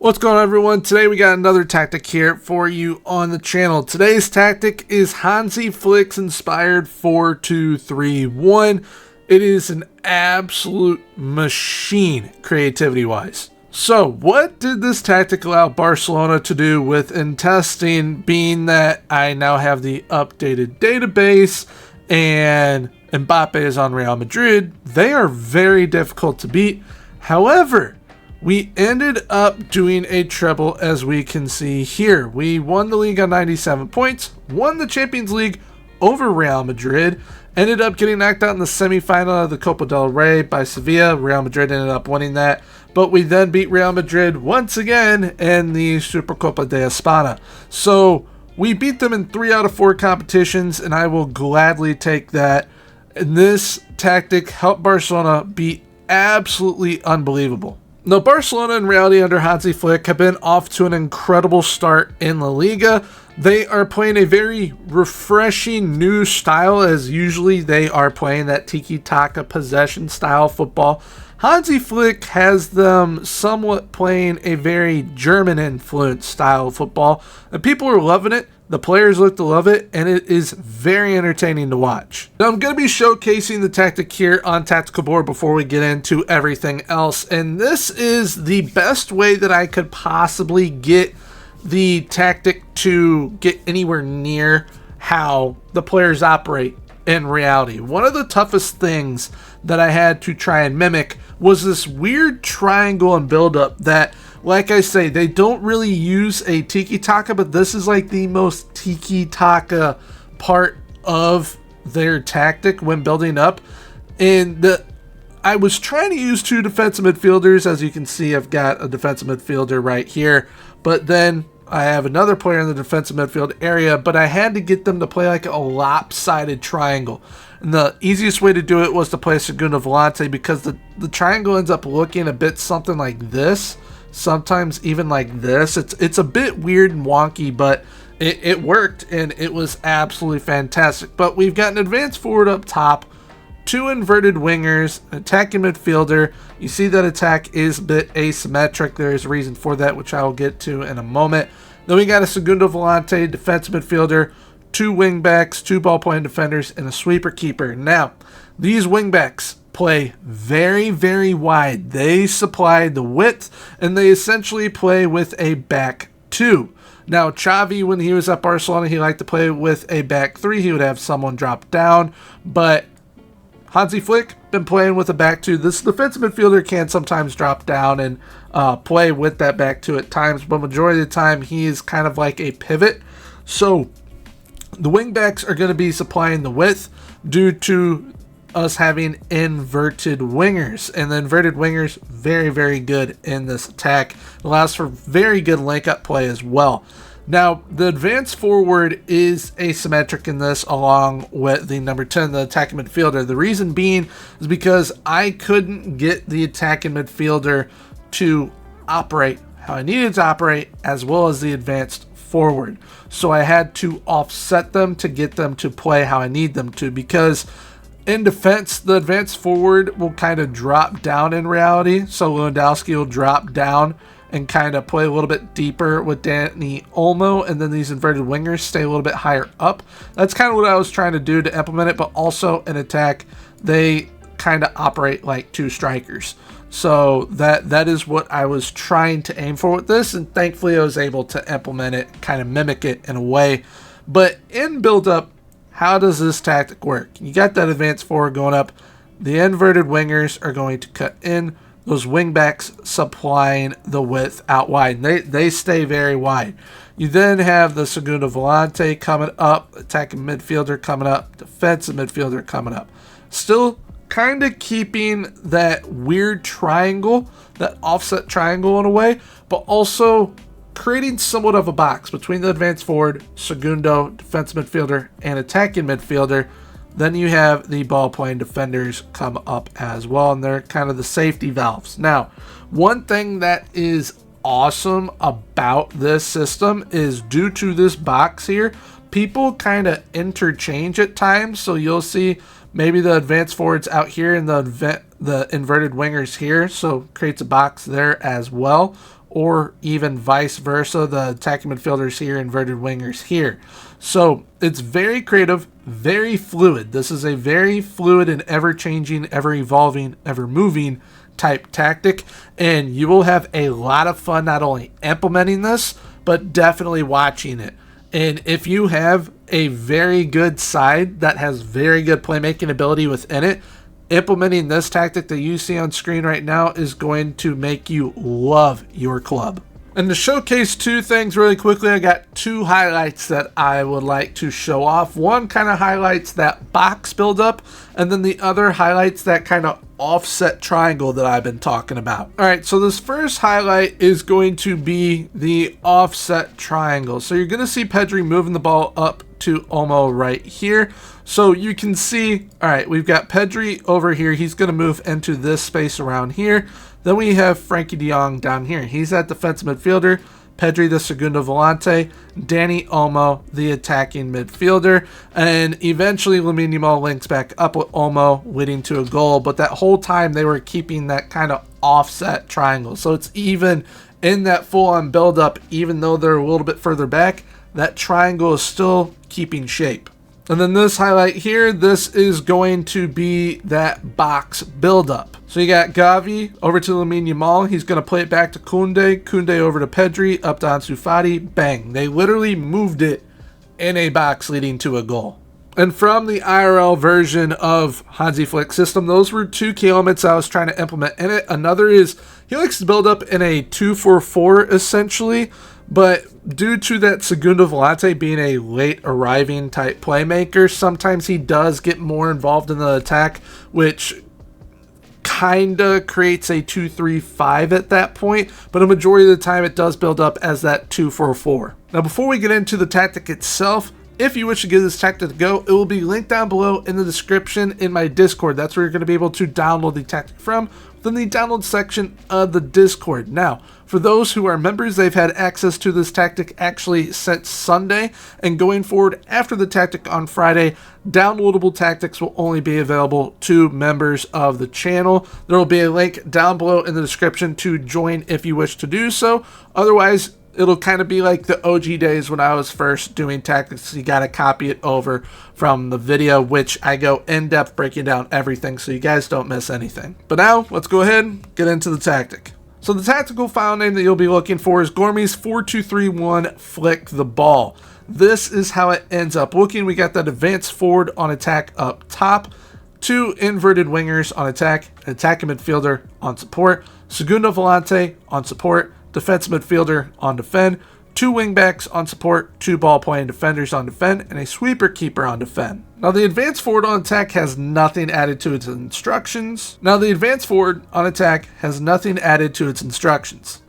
What's going on, everyone? Today we got another tactic here for you on the channel. Today's tactic is Hansi Flick's inspired 4-2-3-1. It is an absolute machine creativity-wise. So what did this tactic allow Barcelona to do within testing, being that I now have the updated database and Mbappe is on Real Madrid? They are very difficult to beat. However, we ended up doing a treble, as we can see here. We won the league on 97 points, won the Champions League over Real Madrid, ended up getting knocked out in the semifinal of the Copa del Rey by Sevilla. Real Madrid ended up winning that, but we then beat Real Madrid once again in the Supercopa de España. So we beat them in 3 out of 4 competitions, and I will gladly take that. And this tactic helped Barcelona be absolutely unbelievable. Now, Barcelona in reality under Hansi Flick have been off to an incredible start in LaLiga. They are playing a very refreshing new style, as usually they are playing that tiki-taka possession style football. Hansi Flick has them somewhat playing a very German-influenced style of football, and people are loving it. The players look to love it, and it is very entertaining to watch. Now, I'm going to be showcasing the tactic here on Tactical Board before we get into everything else, and this is the best way that I could possibly get the tactic to get anywhere near how the players operate in reality. One of the toughest things that I had to try and mimic was this weird triangle and build-up that, like I say, they don't really use a tiki-taka, but this is like the most tiki-taka part of their tactic when building up. And I was trying to use 2 defensive midfielders. As you can see, I've got a defensive midfielder right here, but then I have another player in the defensive midfield area, but I had to get them to play like a lopsided triangle. And the easiest way to do it was to play a Segundo Volante, because the triangle ends up looking a bit something like this. Sometimes even like this. It's a bit weird and wonky, but it worked, and it was absolutely fantastic. But we've got an advanced forward up top, 2 inverted wingers, an attacking midfielder. You see that attack is a bit asymmetric. There is a reason for that, which I will get to in a moment. Then we got a Segundo Volante, defensive midfielder, 2 wingbacks, 2 ball-playing defenders, and a sweeper keeper. Now, these wingbacks play very, very wide. They supply the width, and they essentially play with a back 2. Now, Xavi, when he was at Barcelona, he liked to play with a back 3. He would have someone drop down, but Hansi Flick been playing with a back 2. This defensive midfielder can sometimes drop down and play with that back 2 at times, but majority of the time he is kind of like a pivot. So the wingbacks are going to be supplying the width due to us having inverted wingers, and the inverted wingers very, very good in this attack. It allows for very good link-up play as well. Now, the advanced forward is asymmetric in this, along with the number 10, the attacking midfielder. The reason being is because I couldn't get the attacking midfielder to operate how I needed to operate, as well as the advanced forward. So I had to offset them to get them to play how I need them to, because in defense, the advanced forward will kind of drop down in reality. So Lewandowski will drop down and kind of play a little bit deeper with Dani Olmo, and then these inverted wingers stay a little bit higher up. That's kind of what I was trying to do to implement it, but also in attack, they kind of operate like 2 strikers. So that is what I was trying to aim for with this, and thankfully I was able to implement it, kind of mimic it in a way. But in build-up, how does this tactic work? You got that advanced forward going up. The inverted wingers are going to cut in. Those wingbacks supplying the width out wide. They stay very wide. You then have the Segundo Volante coming up, attacking midfielder coming up, defensive midfielder coming up. Still kind of keeping that weird triangle, that offset triangle in a way, but also creating somewhat of a box between the advanced forward, Segundo, defensive midfielder, and attacking midfielder. Then you have the ball-playing defenders come up as well, and they're kind of the safety valves. Now, one thing that is awesome about this system is, due to this box here, people kind of interchange at times. So you'll see maybe the advanced forwards out here and the inverted wingers here, so creates a box there as well. or even vice versa. The attacking midfielders here, inverted wingers here. So it's very creative, very fluid. This is a very fluid and ever-changing, ever-evolving, ever-moving type tactic, and you will have a lot of fun not only implementing this, but definitely watching it. And if you have a very good side that has very good playmaking ability within it, implementing this tactic that you see on screen right now is going to make you love your club. And to showcase two things really quickly, I got two highlights that I would like to show off. One kind of highlights that box buildup, and then the other highlights that kind of offset triangle that I've been talking about. All right, so this first highlight is going to be the offset triangle. So you're going to see Pedri moving the ball up to Olmo right here. So you can see, all right, we've got Pedri over here. He's going to move into this space around here. Then we have Frankie de Jong down here. He's that defensive midfielder. Pedri, the segundo volante. Dani Olmo, the attacking midfielder. And eventually Lamine Yamal links back up with Olmo, leading to a goal. But that whole time they were keeping that kind of offset triangle. So it's even in that full-on build-up, even though they're a little bit further back, that triangle is still keeping shape. And then this highlight here, this is going to be that box buildup. So you got Gavi over to Lamine Yamal. He's going to play it back to Koundé. Koundé over to Pedri, up to Ansu Fati. Bang. They literally moved it in a box leading to a goal. And from the IRL version of Hansi Flick's system, those were two key elements I was trying to implement in it. Another is he likes to build up in a 2-4-4 essentially. But due to that segundo volante being a late arriving type playmaker, sometimes he does get more involved in the attack, which kinda creates a 2-3-5 at that point, but a majority of the time it does build up as that 2-4-4. Now before we get into the tactic itself, if you wish to give this tactic a go, it will be linked down below in the description in my Discord. That's where you're going to be able to download the tactic from, within the download section of the Discord. Now, for those who are members, they've had access to this tactic actually since Sunday, and going forward after the tactic on Friday, downloadable tactics will only be available to members of the channel. There will be a link down below in the description to join if you wish to do so. Otherwise, it'll kind of be like the OG days when I was first doing tactics. You got to copy it over from the video, which I go in-depth breaking down everything so you guys don't miss anything. But now, let's go ahead and get into the tactic. So the tactical file name that you'll be looking for is Gormy's 4-2-3-1 Flick the Ball. This is how it ends up looking. We got that advanced forward on attack up top, two inverted wingers on attack, an attacking midfielder on support, segundo volante on support, defensive midfielder on defend, two wingbacks on support, two ball-playing defenders on defend, and a sweeper keeper on defend. Now the advanced forward on attack has nothing added to its instructions.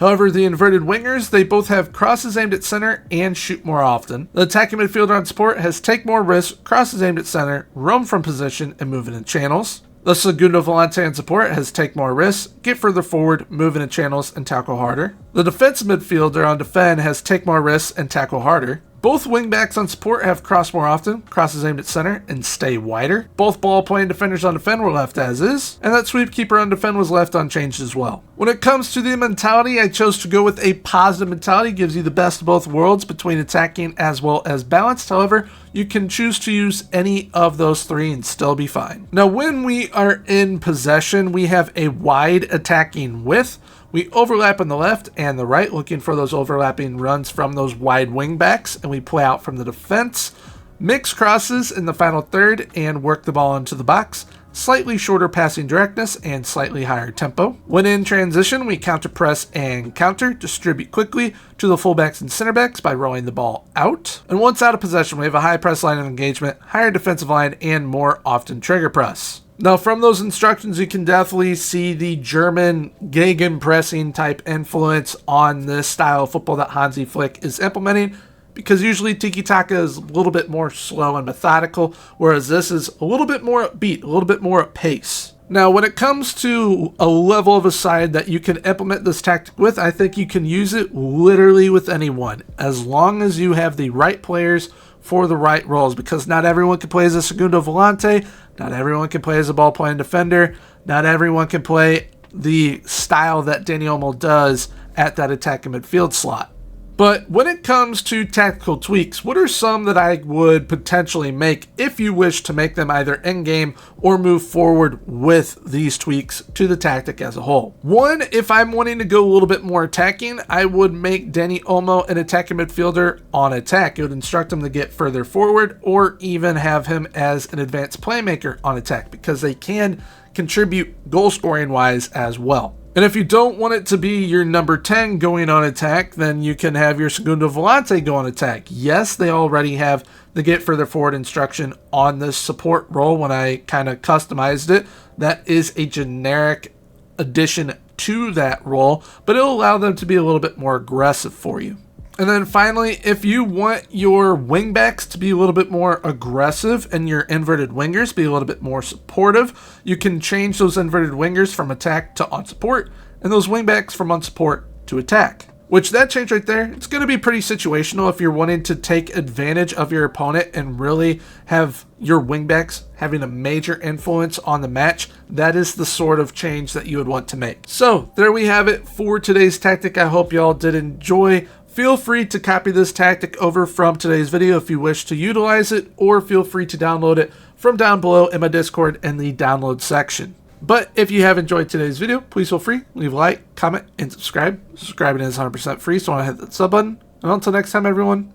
However, the inverted wingers, they both have crosses aimed at center and shoot more often. The attacking midfielder on support has take more risks, crosses aimed at center, roam from position, and move in channels. The segundo volante on support has take more risks, get further forward, move into channels, and tackle harder. The defensive midfielder on defend has take more risks and tackle harder. Both wingbacks on support have cross more often, crosses aimed at center, and stay wider. Both ball-playing defenders on defend were left as is, and that sweep keeper on defend was left unchanged as well. When it comes to the mentality, I chose to go with a positive mentality. Gives you the best of both worlds between attacking as well as balanced. However, you can choose to use any of those three and still be fine. Now, when we are in possession, we have a wide attacking width. We overlap on the left and the right, looking for those overlapping runs from those wide wing backs, and we play out from the defense. Mix crosses in the final third and work the ball into the box. Slightly shorter passing directness and slightly higher tempo. When in transition, we counter press and counter, distribute quickly to the fullbacks and center backs by rolling the ball out. And once out of possession, we have a high press line of engagement, higher defensive line, and more often trigger press. Now, from those instructions, you can definitely see the German gegenpressing type influence on this style of football that Hansi Flick is implementing, because usually tiki-taka is a little bit more slow and methodical, whereas this is a little bit more upbeat, a little bit more at pace. Now, when it comes to a level of a side that you can implement this tactic with, I think you can use it literally with anyone, as long as you have the right players for the right roles, because not everyone can play as a segundo volante, not everyone can play as a ball-playing defender, not everyone can play the style that Dani Olmo does at that attacking midfield slot. But when it comes to tactical tweaks, what are some that I would potentially make if you wish to make them either in-game or move forward with these tweaks to the tactic as a whole? One, if I'm wanting to go a little bit more attacking, I would make Dani Olmo an attacking midfielder on attack. It would instruct him to get further forward or even have him as an advanced playmaker on attack because they can contribute goal scoring wise as well. And if you don't want it to be your number 10 going on attack, then you can have your Segundo Volante go on attack. Yes, they already have the get further forward instruction on this support role when I kind of customized it. That is a generic addition to that role, but it'll allow them to be a little bit more aggressive for you. And then finally, if you want your wingbacks to be a little bit more aggressive and your inverted wingers be a little bit more supportive, you can change those inverted wingers from attack to on support and those wingbacks from on support to attack. Which that change right there, it's going to be pretty situational if you're wanting to take advantage of your opponent and really have your wingbacks having a major influence on the match. That is the sort of change that you would want to make. So there we have it for today's tactic. I hope y'all did enjoy. Feel free to copy this tactic over from today's video if you wish to utilize it, or feel free to download it from down below in my Discord in the download section. But if you have enjoyed today's video, please feel free, leave a like, comment, and subscribe. Subscribing is 100% free, so I want to hit that sub button. And until next time, everyone,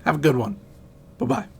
have a good one. Bye-bye.